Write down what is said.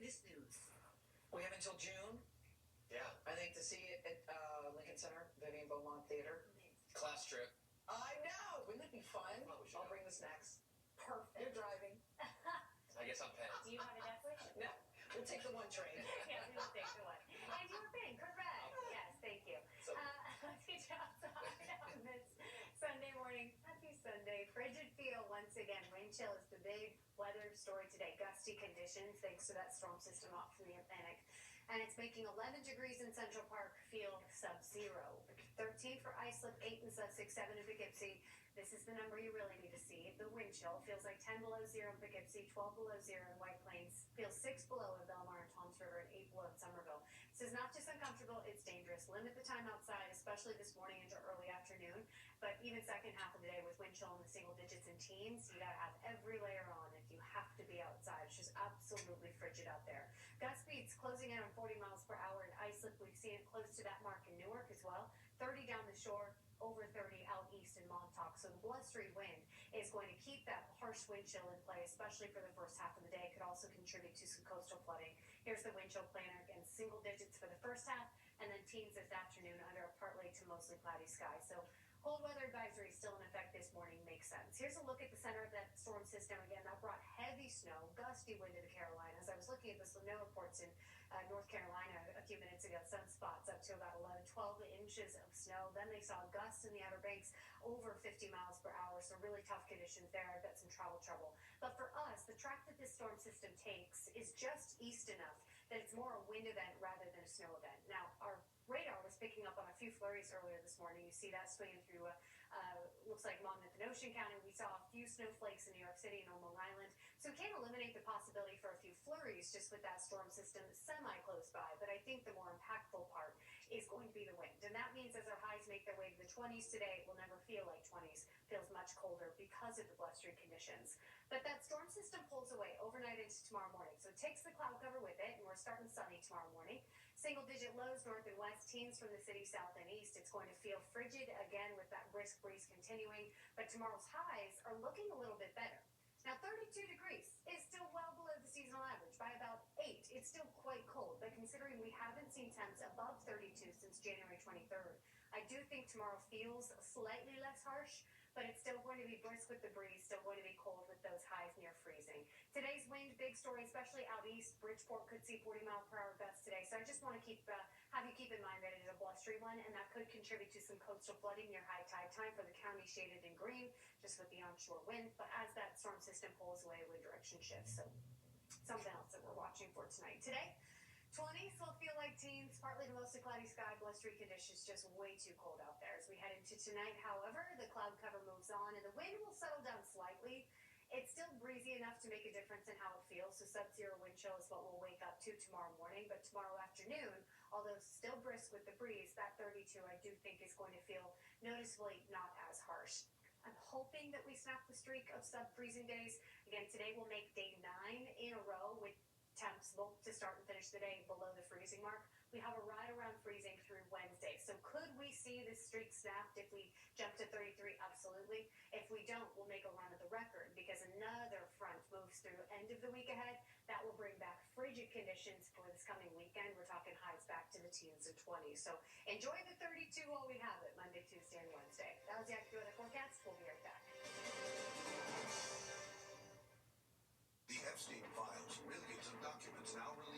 latest news. We have until June, Yeah, I think, to see it at Lincoln Center, Vivian Beaumont Theater. class trip. I know. Wouldn't it be fun? Well, we should I'll go. bring the snacks. You're Perfect. driving. I guess I'm paying. Do you have a Netflix? No, we'll take the one train. Yeah, we will take the one. And you were paying, correct. Yes, thank you. So- Let's get you outside on this Sunday morning. Happy Sunday. Frigid feel once again. Wind chill is the big weather story today. Gusty conditions thanks to that storm system off from the Atlantic. And it's making 11 degrees in Central Park feel sub-zero. 13 for Islip, 8 in Sussex, 7 in Poughkeepsie. This is the number you really need to see. The wind chill feels like 10 below zero in Poughkeepsie, 12 below zero in White Plains, feels 6 below in Belmar and Toms River, and 8 below in Somerville. This is not just uncomfortable, it's dangerous. Limit the time outside, especially this morning into early afternoon. But even second half of the day with wind chill in the single digits and teens, you gotta have every layer on if you have to be outside. It's just absolutely frigid out there. Gust speeds closing in on 40 miles per hour in Islip. We've seen it close to that mark in Newark as well. 30 down the shore, over 30 out east in Montauk. So the blustery wind is going to keep that harsh wind chill in play, especially for the first half of the day. It could also contribute to some coastal flooding. Here's the wind chill planner again, single digits for the first half, and then teens this afternoon under a partly to mostly cloudy sky. So cold weather advisory still in effect this morning makes sense. Here's a look at the center of that storm system again. That brought heavy snow, gusty wind to the Carolinas. I was looking at the snow reports in North Carolina a few minutes ago. Some spots up to about 11, 12 inches of snow. Then they saw gusts in the Outer Banks over 50 miles per hour. So really tough conditions there. I've got some travel trouble. But for us, the track that this storm system takes is just east enough that it's more a wind event rather than a snow event. Now, our radar was picking up on a few flurries earlier this morning. You see that swinging through, looks like Monmouth and Ocean County. We saw a few snowflakes in New York City and on Long Island. So we can't eliminate the possibility for a few flurries just with that storm system semi-close by. But I think the more impactful part is going to be the wind. And that means as our highs make their way to the 20s today, it will never feel like 20s. Feels much colder because of the blustery conditions. But that storm system pulls away overnight into tomorrow morning. So it takes the cloud cover with it, and we're starting sunny tomorrow morning. Single digit lows north and west, teens from the city south and east. It's going to feel frigid again with that brisk breeze continuing. But tomorrow's highs are looking a little bit better. Now, 32 degrees is still well below the seasonal average by about 8. It's still quite cold, but considering we haven't seen temps above 32 since January 23rd, I do think tomorrow feels slightly less harsh, but it's still going to be brisk with the breeze, still going to be cold with those highs near freezing. Today's wind, big story, especially out east. Bridgeport could see 40-mile-per-hour gusts today, so I just want to have you keep in mind that it is a blustery one, and that could contribute to some coastal flooding near high tide time for the county shaded in green, just with the onshore wind. But as that storm system pulls away, wind direction shifts. So something else that we're watching for tonight. Today, 20s will feel like teens, partly to mostly cloudy sky, blustery conditions, just way too cold out there. As we head into tonight, however, the cloud cover moves on and the wind will settle down slightly. It's still breezy enough to make a difference in how it feels, so sub-zero wind chill is what we'll wake up to tomorrow morning. But tomorrow afternoon, although still brisk with the breeze, that 32 I do think is going to feel noticeably not as harsh. I'm hoping that we snap the streak of sub-freezing days. Again, today we'll make day 9 in a row with temps both to start and finish the day below the freezing mark. We have a ride around freezing through Wednesday. So could we see this streak snapped if we jump to 33? Absolutely. If we don't, we'll make a run at the record because another front moves through end of the week ahead. That will bring back frigid conditions for this coming weekend. We're talking highs back to the teens and 20s. So enjoy the 32 while we have it, Monday, Tuesday, and Wednesday. That was the accurate weather forecast. We'll be right back. The Epstein Files, millions of documents now released.